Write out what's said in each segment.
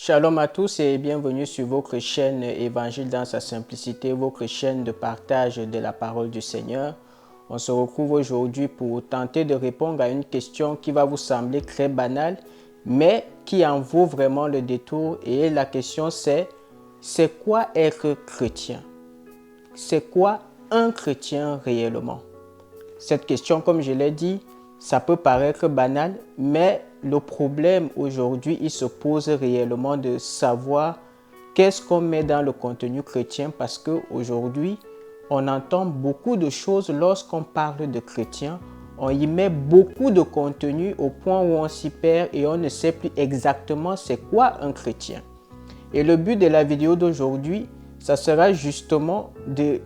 Shalom à tous et bienvenue sur votre chaîne Évangile dans sa simplicité, votre chaîne de partage de la parole du Seigneur. On se retrouve aujourd'hui pour tenter de répondre à une question qui va vous sembler très banale, mais qui en vaut vraiment le détour. Et la question c'est quoi être chrétien? C'est quoi un chrétien réellement? Cette question, comme je l'ai dit, ça peut paraître banal, mais le problème aujourd'hui, il se pose réellement de savoir qu'est-ce qu'on met dans le contenu chrétien, parce qu'aujourd'hui, on entend beaucoup de choses lorsqu'on parle de chrétien. On y met beaucoup de contenu au point où on s'y perd et on ne sait plus exactement c'est quoi un chrétien. Et le but de la vidéo d'aujourd'hui, ça sera justement de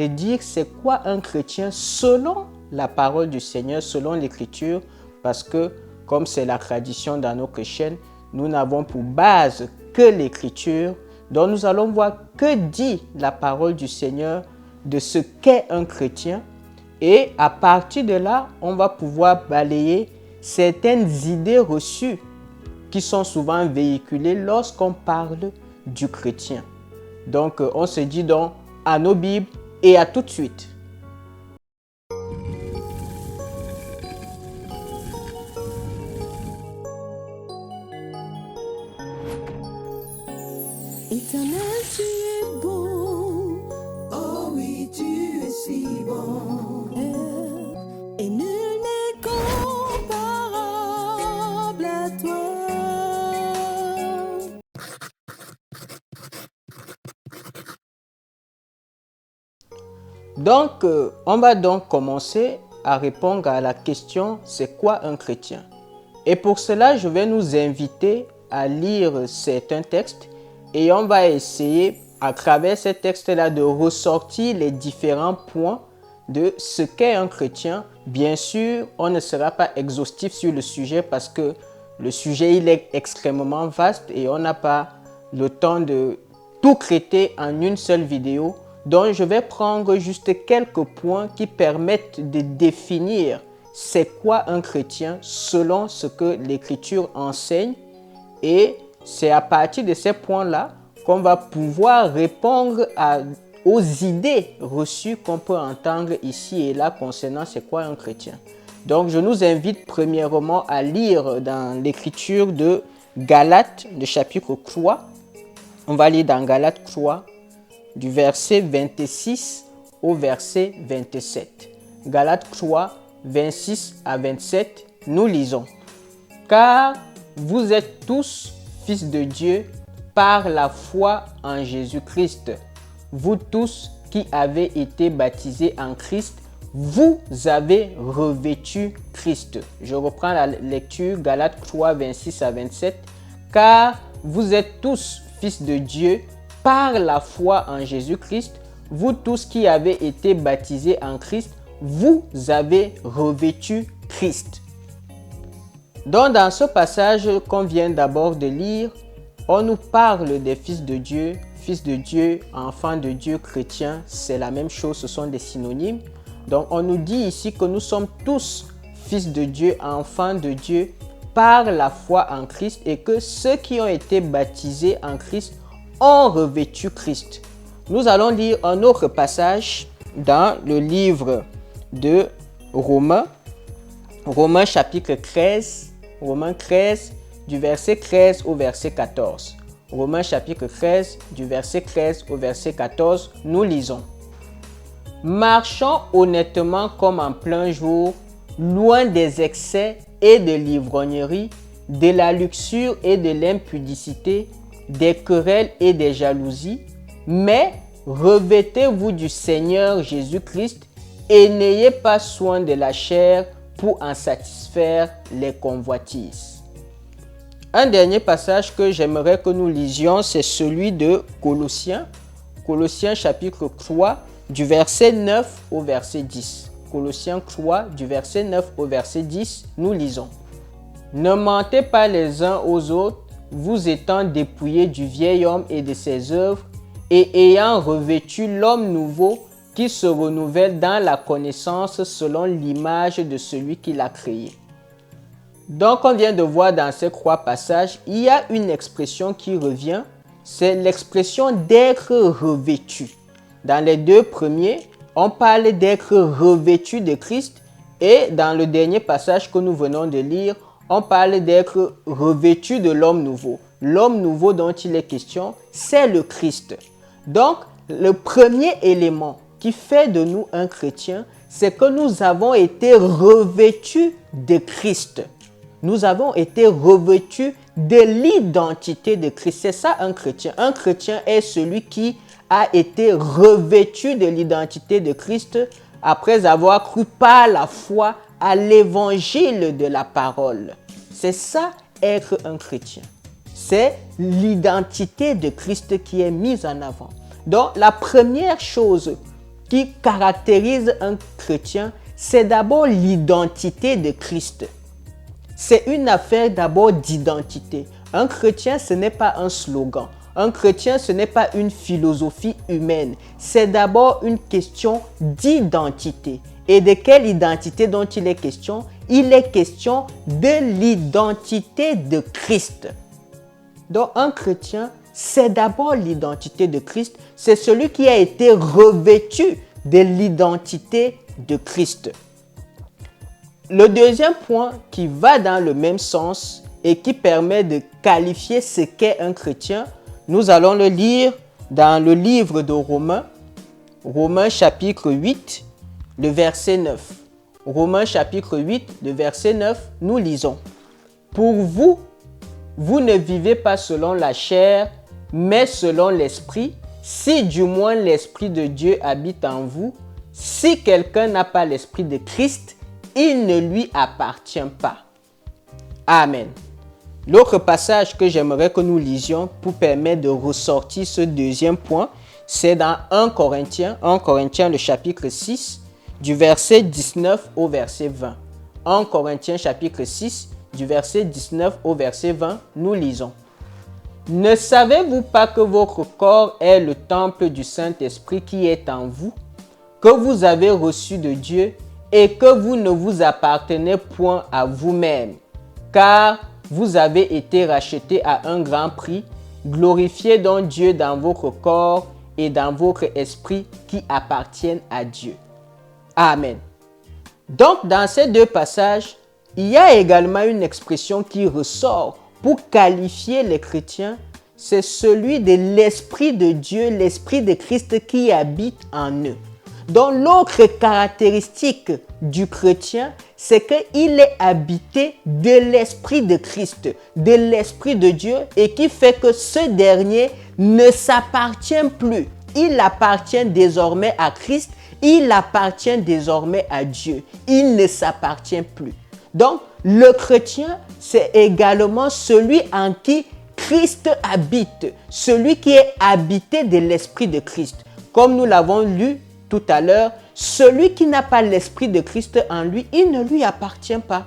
dire c'est quoi un chrétien selon la parole du Seigneur, selon l'Écriture, parce que comme c'est la tradition dans notre chaîne, nous n'avons pour base que l'Écriture. Donc nous allons voir que dit la parole du Seigneur de ce qu'est un chrétien. Et à partir de là, on va pouvoir balayer certaines idées reçues qui sont souvent véhiculées lorsqu'on parle du chrétien. Donc on se dit donc à nos Bibles et à tout de suite. Éternel, tu es bon. Oh oui, tu es si bon. Et nul n'est comparable à toi. Donc, on va donc commencer à répondre à la question c'est quoi un chrétien? Et pour cela, je vais nous inviter à lire certains textes et on va essayer à travers ces textes-là de ressortir les différents points de ce qu'est un chrétien. Bien sûr, on ne sera pas exhaustif sur le sujet parce que le sujet il est extrêmement vaste et on n'a pas le temps de tout traiter en une seule vidéo. Donc, je vais prendre juste quelques points qui permettent de définir c'est quoi un chrétien selon ce que l'Écriture enseigne. Et c'est à partir de ces points-là qu'on va pouvoir répondre aux idées reçues qu'on peut entendre ici et là concernant c'est quoi un chrétien. Donc, je nous invite premièrement à lire dans l'Écriture de Galates, le chapitre 3. On va lire dans Galates 3, du verset 26 au verset 27. Galates 3, 26 à 27, nous lisons. Car vous êtes tous fils de Dieu par la foi en Jésus-Christ. Vous tous qui avez été baptisés en Christ, vous avez revêtu Christ. Je reprends la lecture, Galates 3, 26 à 27. Car vous êtes tous fils de Dieu par la foi en Jésus-Christ, vous tous qui avez été baptisés en Christ, vous avez revêtu Christ. Donc dans ce passage qu'on vient d'abord de lire, on nous parle des fils de Dieu, enfants de Dieu, chrétiens, c'est la même chose, ce sont des synonymes. Donc on nous dit ici que nous sommes tous fils de Dieu, enfants de Dieu, par la foi en Christ et que ceux qui ont été baptisés en Christ ont revêtu Christ. Nous allons lire un autre passage dans le livre de Romains, Romains chapitre 13, Romains 13, du verset 13 au verset 14. Romains chapitre 13, du verset 13 au verset 14, nous lisons. Marchons honnêtement comme en plein jour, loin des excès et de l'ivrognerie, de la luxure et de l'impudicité, des querelles et des jalousies, mais revêtez-vous du Seigneur Jésus-Christ et n'ayez pas soin de la chair pour en satisfaire les convoitises. Un dernier passage que j'aimerais que nous lisions, c'est celui de Colossiens, Colossiens chapitre 3, du verset 9 au verset 10. Colossiens 3, du verset 9 au verset 10, nous lisons. Ne mentez pas les uns aux autres, vous étant dépouillés du vieil homme et de ses œuvres, et ayant revêtu l'homme nouveau qui se renouvelle dans la connaissance selon l'image de celui qui l'a créé. Donc, on vient de voir dans ces 3 passages, il y a une expression qui revient, c'est l'expression d'être revêtu. Dans les 2 premiers, on parle d'être revêtu de Christ et dans le dernier passage que nous venons de lire, on parle d'être revêtu de l'homme nouveau. L'homme nouveau dont il est question, c'est le Christ. Donc, le premier élément qui fait de nous un chrétien, c'est que nous avons été revêtus de Christ. Nous avons été revêtus de l'identité de Christ. C'est ça un chrétien. Un chrétien est celui qui a été revêtu de l'identité de Christ après avoir cru par la foi à l'évangile de la parole. C'est ça être un chrétien. C'est l'identité de Christ qui est mise en avant. Donc la première chose qui caractérise un chrétien, c'est d'abord l'identité de Christ. C'est une affaire d'abord d'identité. Un chrétien, ce n'est pas un slogan. Un chrétien, ce n'est pas une philosophie humaine. C'est d'abord une question d'identité. Et de quelle identité dont il est question? Il est question de l'identité de Christ. Donc un chrétien, c'est d'abord l'identité de Christ. C'est celui qui a été revêtu de l'identité de Christ. Le deuxième point qui va dans le même sens et qui permet de qualifier ce qu'est un chrétien, nous allons le lire dans le livre de Romains, Romains chapitre 8, le verset 9. Romains chapitre 8, le verset 9, nous lisons. Pour vous, vous ne vivez pas selon la chair, mais selon l'esprit, si du moins l'esprit de Dieu habite en vous. Si quelqu'un n'a pas l'esprit de Christ, il ne lui appartient pas. Amen. L'autre passage que j'aimerais que nous lisions pour permettre de ressortir ce deuxième point, c'est dans 1 Corinthiens le chapitre 6, du verset 19 au verset 20. 1 Corinthiens chapitre 6, du verset 19 au verset 20, nous lisons. Ne savez-vous pas que votre corps est le temple du Saint-Esprit qui est en vous, que vous avez reçu de Dieu et que vous ne vous appartenez point à vous-même, car vous avez été rachetés à un grand prix. Glorifiez donc Dieu dans votre corps et dans votre esprit qui appartiennent à Dieu. Amen. Donc, dans ces 2 passages, il y a également une expression qui ressort pour qualifier les chrétiens. C'est celui de l'Esprit de Dieu, l'Esprit de Christ qui habite en eux. Donc, l'autre caractéristique du chrétien, c'est qu'il est habité de l'Esprit de Christ, de l'Esprit de Dieu, et qui fait que ce dernier ne s'appartient plus. Il appartient désormais à Christ, il appartient désormais à Dieu. Il ne s'appartient plus. Donc, le chrétien, c'est également celui en qui Christ habite, celui qui est habité de l'Esprit de Christ. Comme nous l'avons lu tout à l'heure, celui qui n'a pas l'Esprit de Christ en lui, il ne lui appartient pas.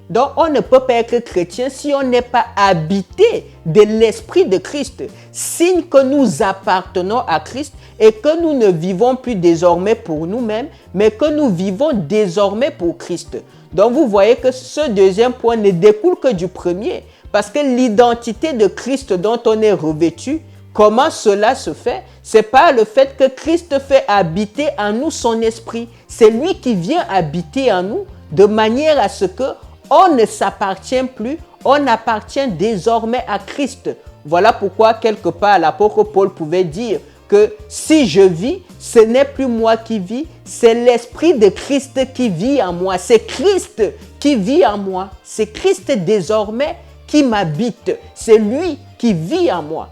Donc, on ne peut pas être chrétien si on n'est pas habité de l'Esprit de Christ. Signe que nous appartenons à Christ et que nous ne vivons plus désormais pour nous-mêmes, mais que nous vivons désormais pour Christ. Donc, vous voyez que ce deuxième point ne découle que du premier, parce que l'identité de Christ dont on est revêtu, comment cela se fait? C'est par le fait que Christ fait habiter en nous son esprit. C'est lui qui vient habiter en nous de manière à ce que on ne s'appartient plus, on appartient désormais à Christ. Voilà pourquoi quelque part l'apôtre Paul pouvait dire que si je vis, ce n'est plus moi qui vis, c'est l'Esprit de Christ qui vit en moi. C'est Christ qui vit en moi. C'est Christ désormais qui m'habite. C'est lui qui vit en moi.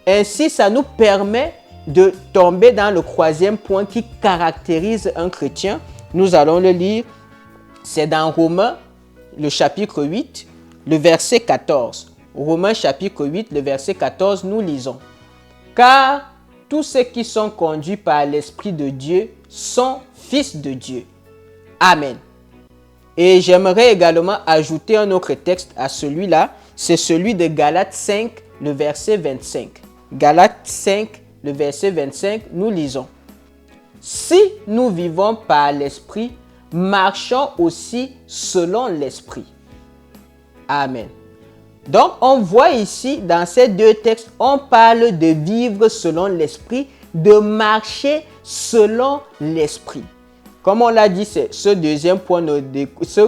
Ainsi, ça nous permet de tomber dans le 3e point qui caractérise un chrétien. Nous allons le lire. C'est dans Romains, le chapitre 8, le verset 14. Romains chapitre 8, le verset 14, nous lisons. Car tous ceux qui sont conduits par l'Esprit de Dieu sont fils de Dieu. Amen. Et j'aimerais également ajouter un autre texte à celui-là. C'est celui de Galates 5, le verset 25. Galates 5, le verset 25, nous lisons. Si nous vivons par l'Esprit, marchons aussi selon l'Esprit. Amen. Donc, on voit ici, dans ces deux textes, on parle de vivre selon l'esprit, de marcher selon l'esprit. Comme on l'a dit, ce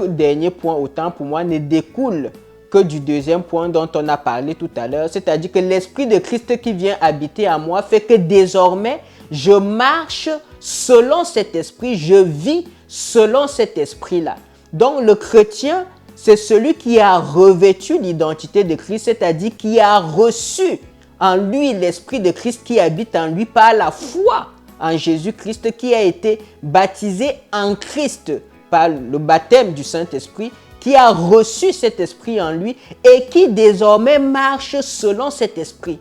dernier point, autant pour moi, ne découle que du deuxième point dont on a parlé tout à l'heure. C'est-à-dire que l'Esprit de Christ qui vient habiter en moi fait que désormais, je marche selon cet esprit, je vis selon cet esprit-là. Donc, le chrétien, c'est celui qui a revêtu l'identité de Christ, c'est-à-dire qui a reçu en lui l'Esprit de Christ qui habite en lui par la foi en Jésus-Christ, qui a été baptisé en Christ par le baptême du Saint-Esprit, qui a reçu cet esprit en lui et qui désormais marche selon cet esprit.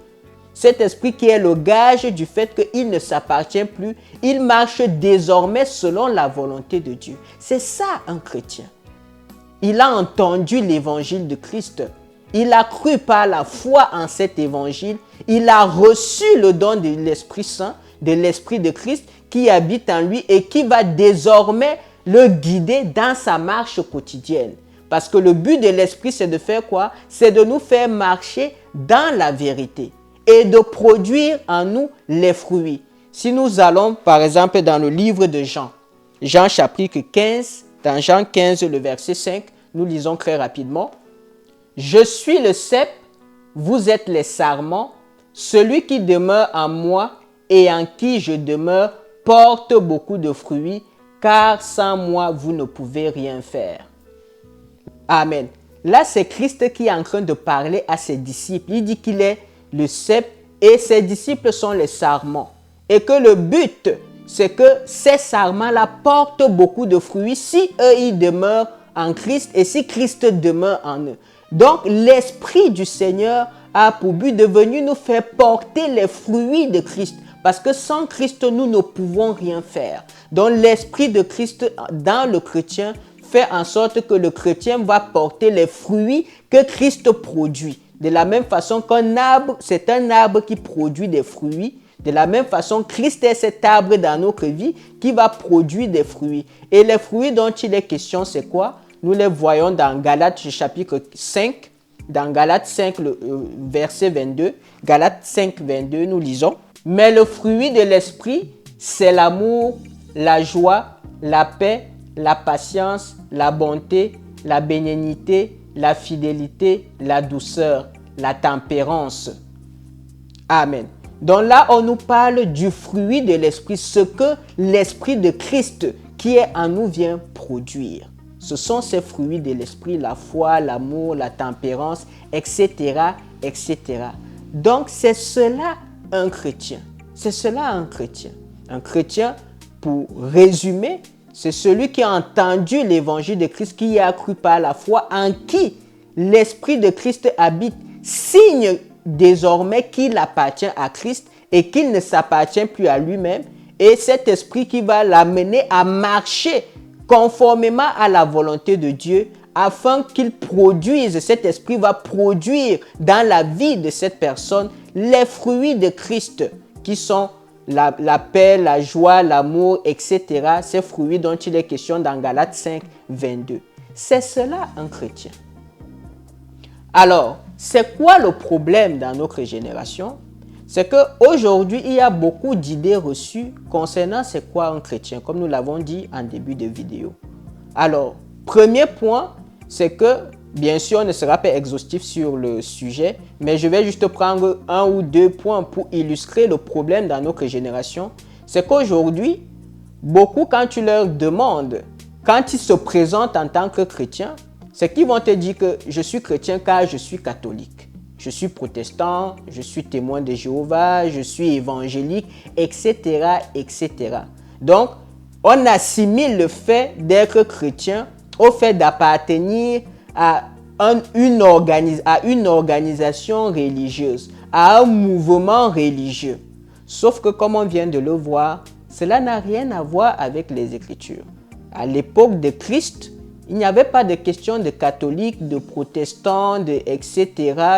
Cet esprit qui est le gage du fait qu'il ne s'appartient plus, il marche désormais selon la volonté de Dieu. C'est ça un chrétien. Il a entendu l'évangile de Christ. Il a cru par la foi en cet évangile. Il a reçu le don de l'Esprit Saint, de l'Esprit de Christ qui habite en lui et qui va désormais le guider dans sa marche quotidienne. Parce que le but de l'Esprit, c'est de faire quoi? C'est de nous faire marcher dans la vérité et de produire en nous les fruits. Si nous allons, par exemple, dans le livre de Jean, Jean chapitre 15, dans Jean 15, le verset 5, nous lisons très rapidement. « Je suis le cep, vous êtes les sarments, celui qui demeure en moi et en qui je demeure porte beaucoup de fruits, car sans moi, vous ne pouvez rien faire. » Amen. Là, c'est Christ qui est en train de parler à ses disciples. Il dit qu'il est le cep et ses disciples sont les sarments. Et que le but, c'est que ces sarments-là portent beaucoup de fruits si eux, ils demeurent en Christ et si Christ demeure en eux. Donc, l'Esprit du Seigneur a pour but de venir nous faire porter les fruits de Christ. Parce que sans Christ, nous ne pouvons rien faire. Donc, l'Esprit de Christ dans le chrétien fait en sorte que le chrétien va porter les fruits que Christ produit. De la même façon qu'un arbre, c'est un arbre qui produit des fruits. De la même façon, Christ est cet arbre dans notre vie qui va produire des fruits. Et les fruits dont il est question, c'est quoi? Nous les voyons dans Galates chapitre 5. Dans Galates 5, le verset 22. Galates 5, 22, nous lisons. « Mais le fruit de l'esprit, c'est l'amour, la joie, la paix, la patience, la bonté, la bénignité, la fidélité, la douceur, la tempérance. » Amen. Donc là, on nous parle du fruit de l'esprit, ce que l'esprit de Christ qui est en nous vient produire. Ce sont ces fruits de l'esprit, la foi, l'amour, la tempérance, etc., etc. Donc, c'est cela un chrétien. C'est cela un chrétien. Un chrétien, pour résumer, c'est celui qui a entendu l'évangile de Christ, qui a cru par la foi, en qui l'Esprit de Christ habite, signe désormais qu'il appartient à Christ et qu'il ne s'appartient plus à lui-même. Et cet esprit qui va l'amener à marcher conformément à la volonté de Dieu, afin qu'il produise, cet esprit va produire dans la vie de cette personne les fruits de Christ, qui sont la paix, la joie, l'amour, etc. Ces fruits dont il est question dans Galates 5, 22. C'est cela un chrétien. Alors, c'est quoi le problème dans notre génération? C'est qu'aujourd'hui, il y a beaucoup d'idées reçues concernant c'est quoi un chrétien, comme nous l'avons dit en début de vidéo. Alors, premier point, c'est que, bien sûr, on ne sera pas exhaustif sur le sujet, mais je vais juste prendre un ou deux points pour illustrer le problème dans notre génération. C'est qu'aujourd'hui, beaucoup, quand tu leur demandes, quand ils se présentent en tant que chrétiens, c'est qu'ils vont te dire que je suis chrétien car je suis catholique. Je suis protestant, je suis témoin de Jéhovah, je suis évangélique, etc., etc. Donc, on assimile le fait d'être chrétien au fait d'appartenir à une organisation religieuse, à un mouvement religieux. Sauf que, comme on vient de le voir, cela n'a rien à voir avec les Écritures. À l'époque de Christ, il n'y avait pas de question de catholiques, de protestants, etc.,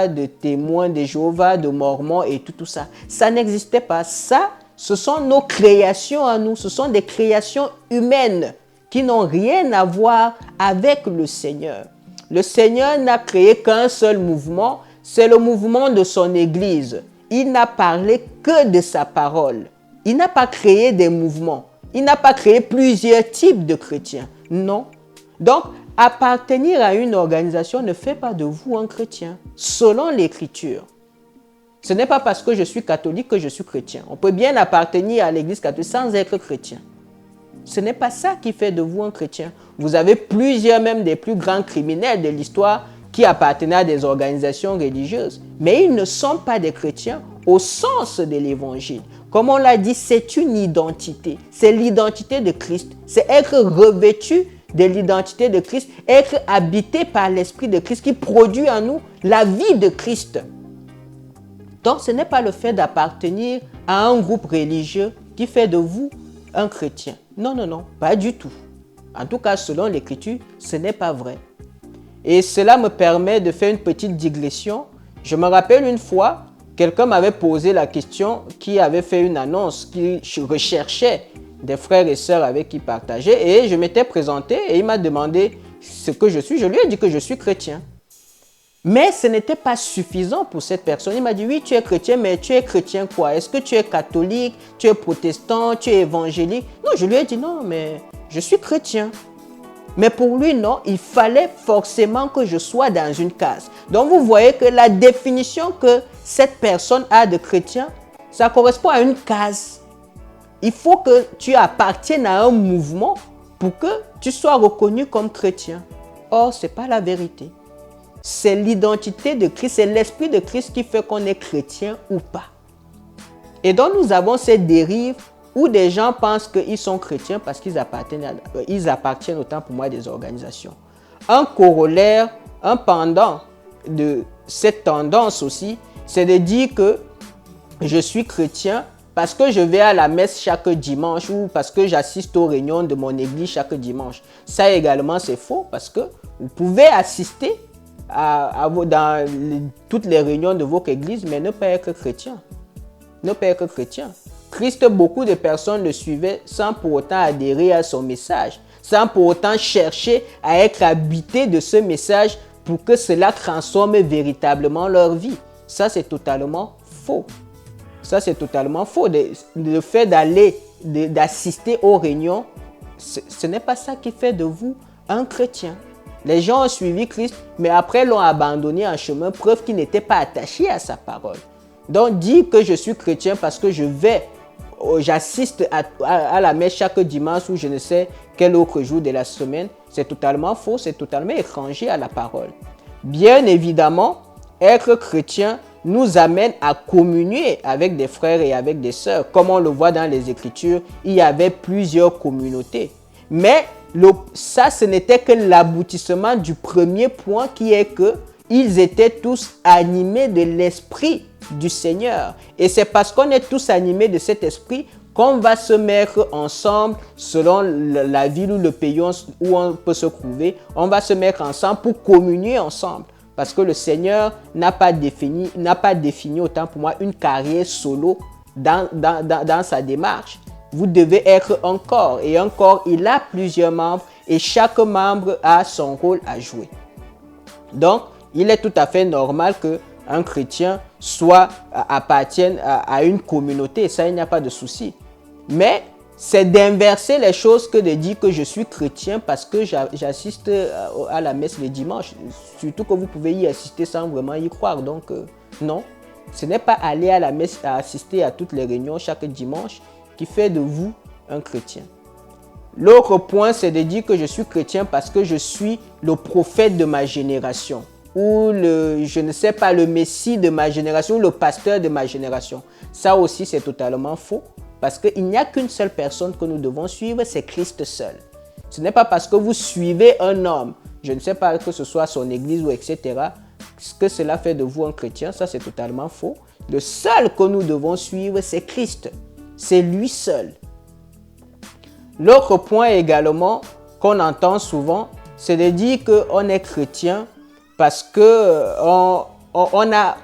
de témoins de Jéhovah, de mormons et tout ça. Ça n'existait pas. Ça, ce sont nos créations à nous. Ce sont des créations humaines qui n'ont rien à voir avec le Seigneur. Le Seigneur n'a créé qu'un seul mouvement, c'est le mouvement de son Église. Il n'a parlé que de sa parole. Il n'a pas créé des mouvements. Il n'a pas créé plusieurs types de chrétiens. Non. Donc, appartenir à une organisation ne fait pas de vous un chrétien, selon l'Écriture. Ce n'est pas parce que je suis catholique que je suis chrétien. On peut bien appartenir à l'Église catholique sans être chrétien. Ce n'est pas ça qui fait de vous un chrétien. Vous avez plusieurs, même des plus grands criminels de l'histoire qui appartenaient à des organisations religieuses. Mais ils ne sont pas des chrétiens au sens de l'Évangile. Comme on l'a dit, c'est une identité. C'est l'identité de Christ. C'est être revêtu de l'identité de Christ, être habité par l'Esprit de Christ qui produit en nous la vie de Christ. Donc, ce n'est pas le fait d'appartenir à un groupe religieux qui fait de vous un chrétien. Non, non, non, pas du tout. En tout cas, selon l'Écriture, ce n'est pas vrai. Et cela me permet de faire une petite digression. Je me rappelle une fois, quelqu'un m'avait posé la question, qui avait fait une annonce, qui recherchait des frères et sœurs avec qui partager. Et je m'étais présenté et il m'a demandé ce que je suis. Je lui ai dit que je suis chrétien. Mais ce n'était pas suffisant pour cette personne. Il m'a dit, oui, tu es chrétien, mais tu es chrétien quoi? Est-ce que tu es catholique, tu es protestant, tu es évangélique? Non, je lui ai dit, non, mais je suis chrétien. Mais pour lui, non, il fallait forcément que je sois dans une case. Donc, vous voyez que la définition que cette personne a de chrétien, ça correspond à une case. Il faut que tu appartiennes à un mouvement pour que tu sois reconnu comme chrétien. Or, ce n'est pas la vérité. C'est l'identité de Christ, c'est l'Esprit de Christ qui fait qu'on est chrétien ou pas. Et donc nous avons cette dérive où des gens pensent qu'ils sont chrétiens parce qu'ils appartiennent autant pour moi à des organisations. Un corollaire, un pendant de cette tendance aussi, c'est de dire que je suis chrétien parce que je vais à la messe chaque dimanche ou parce que j'assiste aux réunions de mon église chaque dimanche. Ça également c'est faux parce que vous pouvez assister dans toutes les réunions de votre église, mais ne pas être chrétien. Ne pas être chrétien. Christ, beaucoup de personnes le suivaient sans pour autant adhérer à son message, sans pour autant chercher à être habité de ce message pour que cela transforme véritablement leur vie. Ça, c'est totalement faux. Ça, c'est totalement faux. Le fait d'assister aux réunions, ce n'est pas ça qui fait de vous un chrétien. Les gens ont suivi Christ, mais après l'ont abandonné en chemin, preuve qu'ils n'étaient pas attachés à sa parole. Donc, dire que je suis chrétien parce que j'assiste à la messe chaque dimanche ou je ne sais quel autre jour de la semaine, c'est totalement faux, c'est totalement étranger à la parole. Bien évidemment, être chrétien nous amène à communier avec des frères et avec des sœurs. Comme on le voit dans les Écritures, il y avait plusieurs communautés. Mais ça, ce n'était que l'aboutissement du premier point qui est qu'ils étaient tous animés de l'Esprit du Seigneur. Et c'est parce qu'on est tous animés de cet Esprit qu'on va se mettre ensemble selon la ville ou le pays où on peut se trouver. On va se mettre ensemble pour communier ensemble. Parce que le Seigneur n'a pas défini autant pour moi une carrière solo dans sa démarche. Vous devez être un corps et un corps, il a plusieurs membres et chaque membre a son rôle à jouer. Donc, il est tout à fait normal qu'un chrétien appartienne à une communauté, ça, il n'y a pas de souci. Mais c'est d'inverser les choses que de dire que je suis chrétien parce que j'assiste à la messe le dimanche. Surtout que vous pouvez y assister sans vraiment y croire. Donc, non, ce n'est pas aller à la messe, à assister à toutes les réunions chaque dimanche qui fait de vous un chrétien. L'autre point, c'est de dire que je suis chrétien parce que je suis le prophète de ma génération ou le messie de ma génération ou le pasteur de ma génération. Ça aussi, c'est totalement faux parce qu'il n'y a qu'une seule personne que nous devons suivre, c'est Christ seul. Ce n'est pas parce que vous suivez un homme, je ne sais pas que ce soit son église ou etc., que cela fait de vous un chrétien. Ça, c'est totalement faux. Le seul que nous devons suivre, c'est Christ. C'est lui seul. L'autre point également qu'on entend souvent, c'est de dire qu'on est chrétien parce qu'on a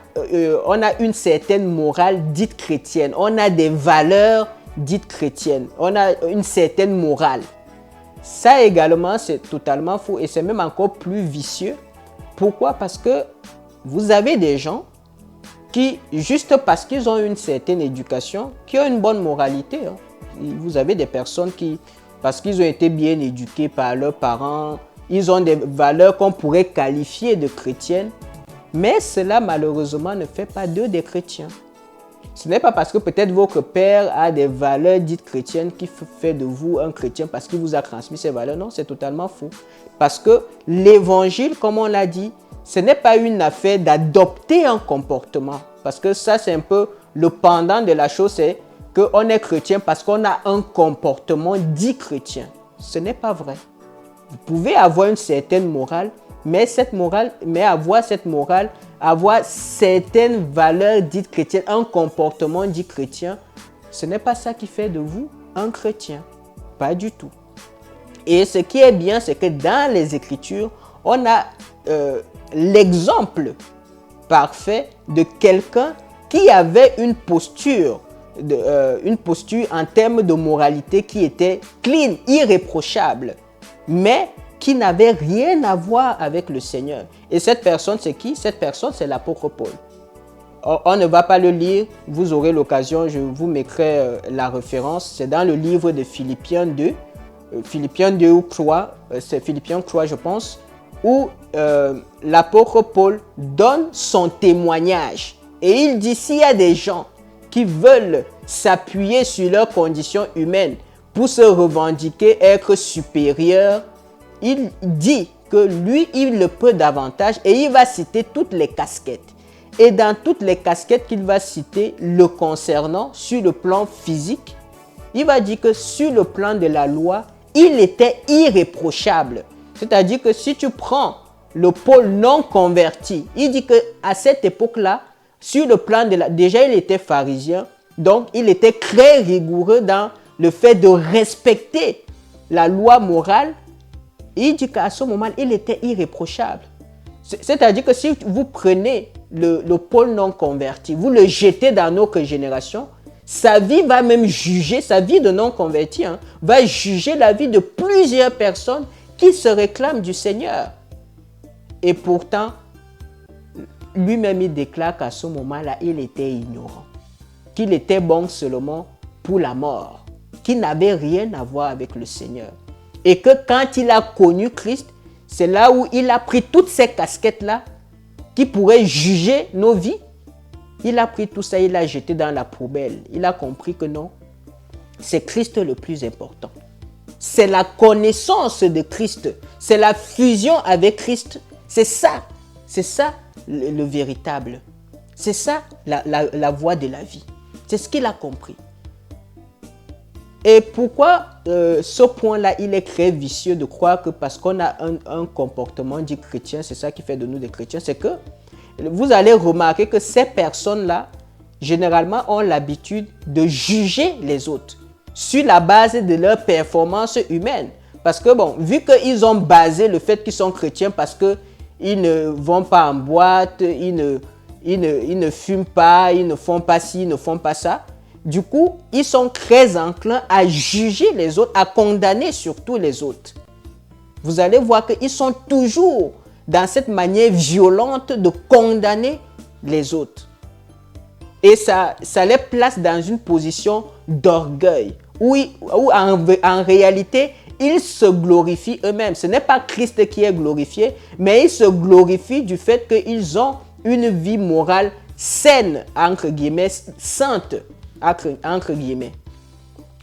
une certaine morale dite chrétienne. On a des valeurs dites chrétiennes. On a une certaine morale. Ça également, c'est totalement faux et c'est même encore plus vicieux Pourquoi? Parce que vous avez des gens qui, juste parce qu'ils ont une certaine éducation, qui ont une bonne moralité. Vous avez des personnes qui, parce qu'ils ont été bien éduqués par leurs parents, ils ont des valeurs qu'on pourrait qualifier de chrétiennes, mais cela malheureusement ne fait pas d'eux des chrétiens. Ce n'est pas parce que peut-être votre père a des valeurs dites chrétiennes qui fait de vous un chrétien parce qu'il vous a transmis ces valeurs. Non, c'est totalement faux. Parce que l'évangile, comme on l'a dit, ce n'est pas une affaire d'adopter un comportement. Parce que ça, c'est un peu le pendant de la chose, c'est qu'on est chrétien parce qu'on a un comportement dit chrétien. Ce n'est pas vrai. Vous pouvez avoir une certaine morale, mais avoir cette morale, avoir certaines valeurs dites chrétiennes, un comportement dit chrétien, ce n'est pas ça qui fait de vous un chrétien. Pas du tout. Et ce qui est bien, c'est que dans les Écritures, on a l'exemple parfait de quelqu'un qui avait une posture en termes de moralité qui était clean, irréprochable, mais qui n'avait rien à voir avec le Seigneur. Et cette personne, c'est qui? Cette personne, c'est l'apôtre Paul. On ne va pas le lire, vous aurez l'occasion, je vous mettrai la référence. C'est dans le livre de Philippiens 2, Philippiens 2 ou 3, c'est Philippiens 3 je pense, où l'apôtre Paul donne son témoignage. Et il dit, s'il y a des gens qui veulent s'appuyer sur leurs conditions humaines pour se revendiquer être supérieurs, il dit que lui, il le peut davantage et il va citer toutes les casquettes. Et dans toutes les casquettes qu'il va citer le concernant sur le plan physique, il va dire que sur le plan de la loi, il était irréprochable. C'est-à-dire que si tu prends le Paul non converti, il dit qu'à cette époque-là, sur le plan de la... Déjà, il était pharisien, donc il était très rigoureux dans le fait de respecter la loi morale. Il dit qu'à ce moment, il était irréprochable. C'est-à-dire que si vous prenez le Paul non converti, vous le jetez dans notre génération, sa vie va même juger, sa vie de non converti, va juger la vie de plusieurs personnes qui se réclament du Seigneur. Et pourtant, lui-même, il déclare qu'à ce moment-là, il était ignorant, qu'il était bon seulement pour la mort, qu'il n'avait rien à voir avec le Seigneur. Et que quand il a connu Christ, c'est là où il a pris toutes ces casquettes-là qui pourraient juger nos vies. Il a pris tout ça, il l'a jeté dans la poubelle. Il a compris que non, c'est Christ le plus important. C'est la connaissance de Christ, c'est la fusion avec Christ. C'est ça le véritable. C'est ça la voie de la vie. C'est ce qu'il a compris. Et pourquoi ce point-là, il est très vicieux de croire que parce qu'on a un comportement dit chrétien, c'est ça qui fait de nous des chrétiens, c'est que vous allez remarquer que ces personnes-là, généralement, ont l'habitude de juger les autres sur la base de leur performance humaine. Parce que, bon, vu qu'ils ont basé le fait qu'ils sont chrétiens parce qu'ils ne vont pas en boîte, ils ne fument pas, ils ne font pas ci, ils ne font pas ça, du coup, ils sont très enclins à juger les autres, à condamner surtout les autres. Vous allez voir qu'ils sont toujours dans cette manière violente de condamner les autres. Et ça les place dans une position d'orgueil, où en réalité, ils se glorifient eux-mêmes. Ce n'est pas Christ qui est glorifié, mais ils se glorifient du fait qu'ils ont une vie morale saine, entre guillemets, sainte, entre guillemets.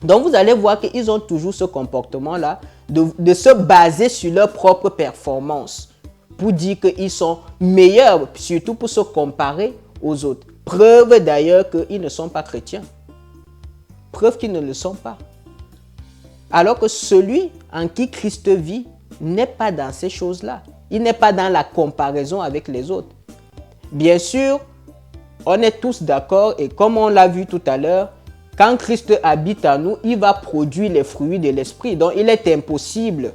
Donc vous allez voir qu'ils ont toujours ce comportement-là de se baser sur leur propre performance pour dire qu'ils sont meilleurs, surtout pour se comparer aux autres. Preuve d'ailleurs qu'ils ne sont pas chrétiens. Preuve qu'ils ne le sont pas. Alors que celui en qui Christ vit n'est pas dans ces choses-là. Il n'est pas dans la comparaison avec les autres. Bien sûr, on est tous d'accord et comme on l'a vu tout à l'heure, quand Christ habite en nous, il va produire les fruits de l'esprit. Donc il est impossible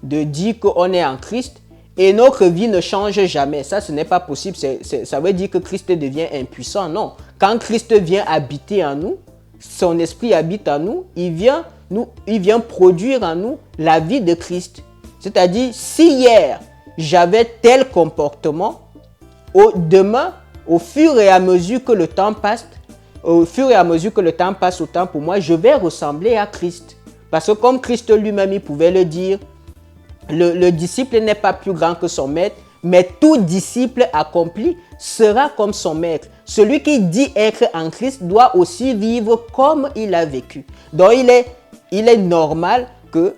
de dire qu'on est en Christ et notre vie ne change jamais. Ça, ce n'est pas possible. Ça veut dire que Christ devient impuissant. Non. Quand Christ vient habiter en nous, son esprit habite en nous, il vient produire en nous la vie de Christ. C'est-à-dire, si hier, j'avais tel comportement, demain, au fur et à mesure que le temps passe, autant pour moi, je vais ressembler à Christ. Parce que comme Christ lui-même, il pouvait le dire, le disciple n'est pas plus grand que son maître, mais tout disciple accompli sera comme son maître. Celui qui dit être en Christ doit aussi vivre comme il a vécu. Donc il est normal que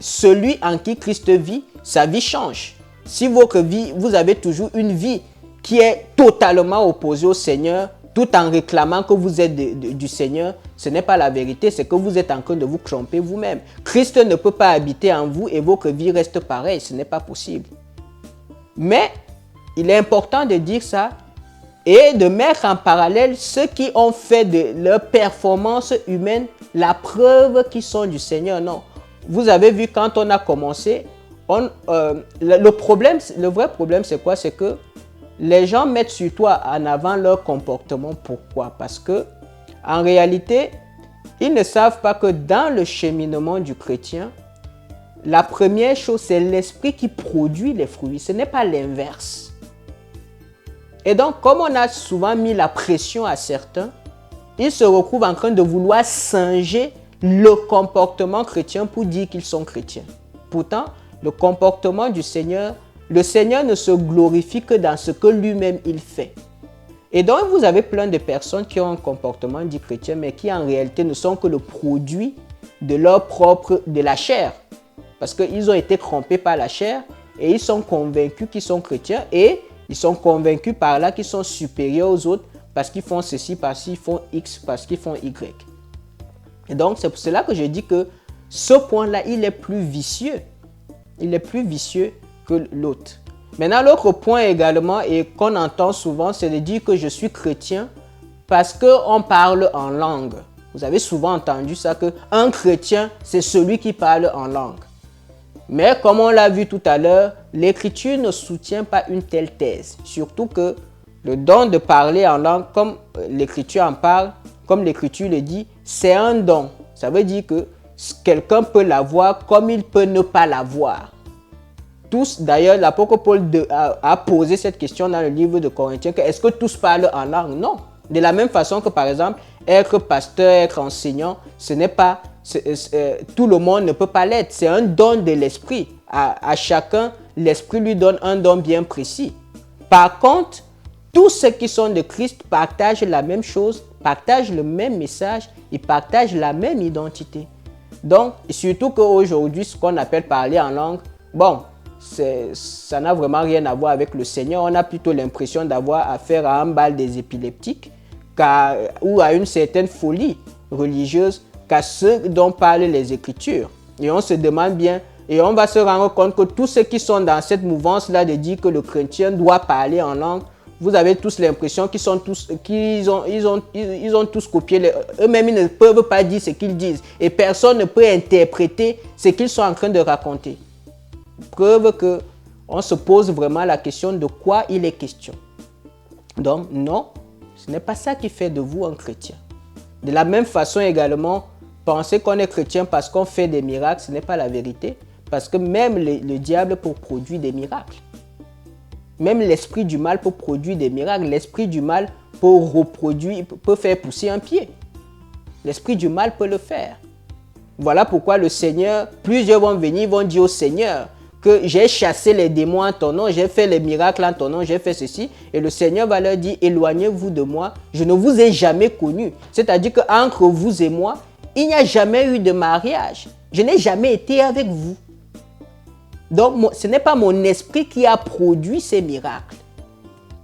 celui en qui Christ vit, sa vie change. Si votre vie, vous avez toujours une vie qui est totalement opposée au Seigneur, tout en réclamant que vous êtes du Seigneur, ce n'est pas la vérité, c'est que vous êtes en train de vous tromper vous-même. Christ ne peut pas habiter en vous et votre vie reste pareille, ce n'est pas possible. Mais il est important de dire ça et de mettre en parallèle ceux qui ont fait de leur performance humaine la preuve qu'ils sont du Seigneur. Non. Vous avez vu quand on a commencé, le vrai problème c'est quoi? C'est que les gens mettent surtout en avant leur comportement. Pourquoi? Parce que en réalité, ils ne savent pas que dans le cheminement du chrétien, la première chose, c'est l'esprit qui produit les fruits. Ce n'est pas l'inverse. Et donc, comme on a souvent mis la pression à certains, ils se retrouvent en train de vouloir singer le comportement chrétien pour dire qu'ils sont chrétiens. Pourtant, le comportement du Seigneur, le Seigneur ne se glorifie que dans ce que lui-même il fait. Et donc, vous avez plein de personnes qui ont un comportement dit chrétien, mais qui en réalité ne sont que le produit de la chair. Parce qu'ils ont été trompés par la chair et ils sont convaincus qu'ils sont chrétiens et ils sont convaincus par là qu'ils sont supérieurs aux autres parce qu'ils font ceci, parce qu'ils font X, parce qu'ils font Y. Et donc, c'est pour cela que je dis que ce point-là, il est plus vicieux. Il est plus vicieux que l'autre. Maintenant, l'autre point également, et qu'on entend souvent, c'est de dire que je suis chrétien parce qu'on parle en langue. Vous avez souvent entendu ça, qu'un chrétien, c'est celui qui parle en langue. Mais comme on l'a vu tout à l'heure, l'Écriture ne soutient pas une telle thèse. Surtout que le don de parler en langue, comme l'Écriture en parle, comme l'Écriture le dit, c'est un don. Ça veut dire que quelqu'un peut l'avoir comme il peut ne pas l'avoir. Tous, d'ailleurs, l'apôtre Paul a posé cette question dans le livre de Corinthiens, est-ce que tous parlent en langue? Non. De la même façon que, par exemple, être pasteur, être enseignant, ce n'est pas... tout le monde ne peut pas l'être. C'est un don de l'esprit. À chacun, l'esprit lui donne un don bien précis. Par contre, tous ceux qui sont de Christ partagent la même chose, partagent le même message et partagent la même identité. Donc, surtout qu'aujourd'hui, ce qu'on appelle parler en langue, bon, ça n'a vraiment rien à voir avec le Seigneur. On a plutôt l'impression d'avoir affaire à un bal des épileptiques ou à une certaine folie religieuse qu'à ceux dont parlent les Écritures. Et on se demande bien, et on va se rendre compte que tous ceux qui sont dans cette mouvance-là de dire que le chrétien doit parler en langue, vous avez tous l'impression qu'ils ont tous copié. Eux-mêmes, ils ne peuvent pas dire ce qu'ils disent. Et personne ne peut interpréter ce qu'ils sont en train de raconter. Preuve qu'on se pose vraiment la question de quoi il est question. Donc, non, ce n'est pas ça qui fait de vous un chrétien. De la même façon également, penser qu'on est chrétien parce qu'on fait des miracles, ce n'est pas la vérité. Parce que même le diable peut produire des miracles. Même l'esprit du mal peut produire des miracles. L'esprit du mal peut faire pousser un pied. L'esprit du mal peut le faire. Voilà pourquoi le Seigneur, plusieurs vont venir, vont dire au Seigneur que j'ai chassé les démons en ton nom, j'ai fait les miracles en ton nom, j'ai fait ceci. Et le Seigneur va leur dire, éloignez-vous de moi, je ne vous ai jamais connu. C'est-à-dire qu'entre vous et moi, il n'y a jamais eu de mariage. Je n'ai jamais été avec vous. Donc, ce n'est pas mon esprit qui a produit ces miracles.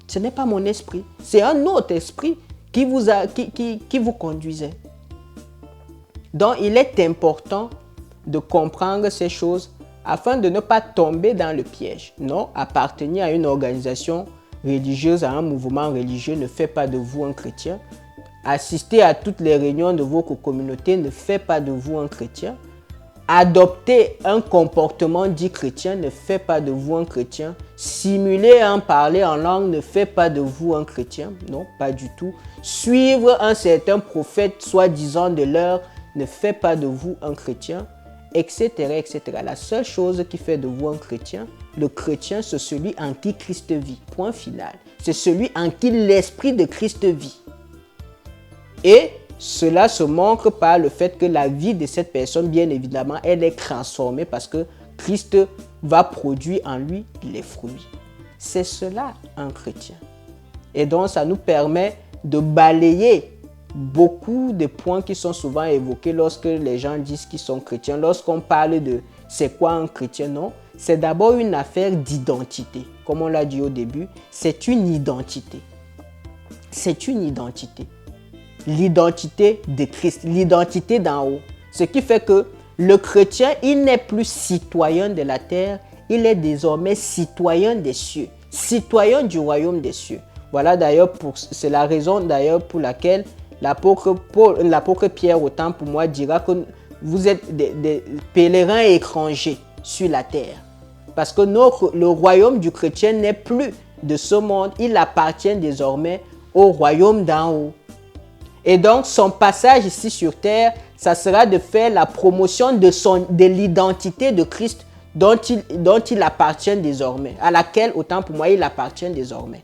Ce n'est pas mon esprit. C'est un autre esprit qui vous conduisait. Donc, il est important de comprendre ces choses afin de ne pas tomber dans le piège. Non, appartenir à une organisation religieuse, à un mouvement religieux ne fait pas de vous un chrétien. Assister à toutes les réunions de votre communauté ne fait pas de vous un chrétien. Adopter un comportement dit chrétien ne fait pas de vous un chrétien. Simuler un parler en langue ne fait pas de vous un chrétien. Non, pas du tout. Suivre un certain prophète soi-disant de l'heure ne fait pas de vous un chrétien. etc., etc. La seule chose qui fait de vous un chrétien, le chrétien, c'est celui en qui Christ vit. Point final. C'est celui en qui l'Esprit de Christ vit. Et cela se montre par le fait que la vie de cette personne, bien évidemment, elle est transformée parce que Christ va produire en lui les fruits. C'est cela un chrétien. Et donc, ça nous permet de balayer beaucoup de points qui sont souvent évoqués lorsque les gens disent qu'ils sont chrétiens. Lorsqu'on parle de c'est quoi un chrétien, non, c'est d'abord une affaire d'identité. Comme on l'a dit au début, c'est une identité. C'est une identité. L'identité de Christ, l'identité d'en haut. Ce qui fait que le chrétien, il n'est plus citoyen de la terre, il est désormais citoyen des cieux, citoyen du royaume des cieux. Voilà d'ailleurs, c'est la raison d'ailleurs pour laquelle l'apôtre Pierre, autant pour moi, dira que vous êtes des pèlerins étrangers sur la terre. Parce que le royaume du chrétien n'est plus de ce monde, il appartient désormais au royaume d'en haut. Et donc, son passage ici sur terre, ça sera de faire la promotion de l'identité de Christ dont il appartient désormais, à laquelle, autant pour moi, il appartient désormais.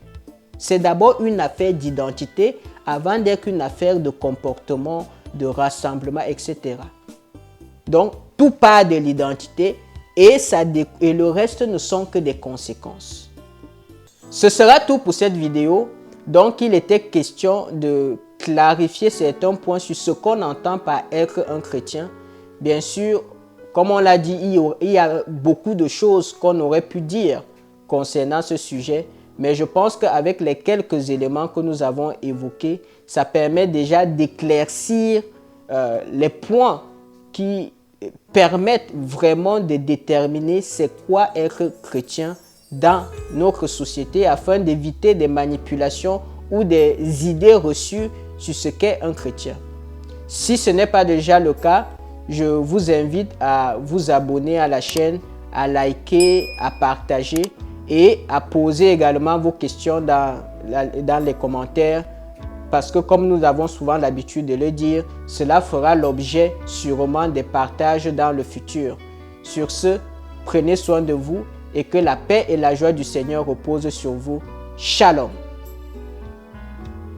C'est d'abord une affaire d'identité avant d'être une affaire de comportement, de rassemblement, etc. Donc, tout part de l'identité et le reste ne sont que des conséquences. Ce sera tout pour cette vidéo. Donc, il était question de clarifier certains points sur ce qu'on entend par être un chrétien. Bien sûr, comme on l'a dit, il y a beaucoup de choses qu'on aurait pu dire concernant ce sujet. Mais je pense qu'avec les quelques éléments que nous avons évoqués, ça permet déjà d'éclaircir les points qui permettent vraiment de déterminer c'est quoi être chrétien dans notre société afin d'éviter des manipulations ou des idées reçues sur ce qu'est un chrétien. Si ce n'est pas déjà le cas, je vous invite à vous abonner à la chaîne, à liker, à partager et à poser également vos questions dans les commentaires parce que comme nous avons souvent l'habitude de le dire, cela fera l'objet sûrement des partages dans le futur. Sur ce, prenez soin de vous et que la paix et la joie du Seigneur reposent sur vous. Shalom.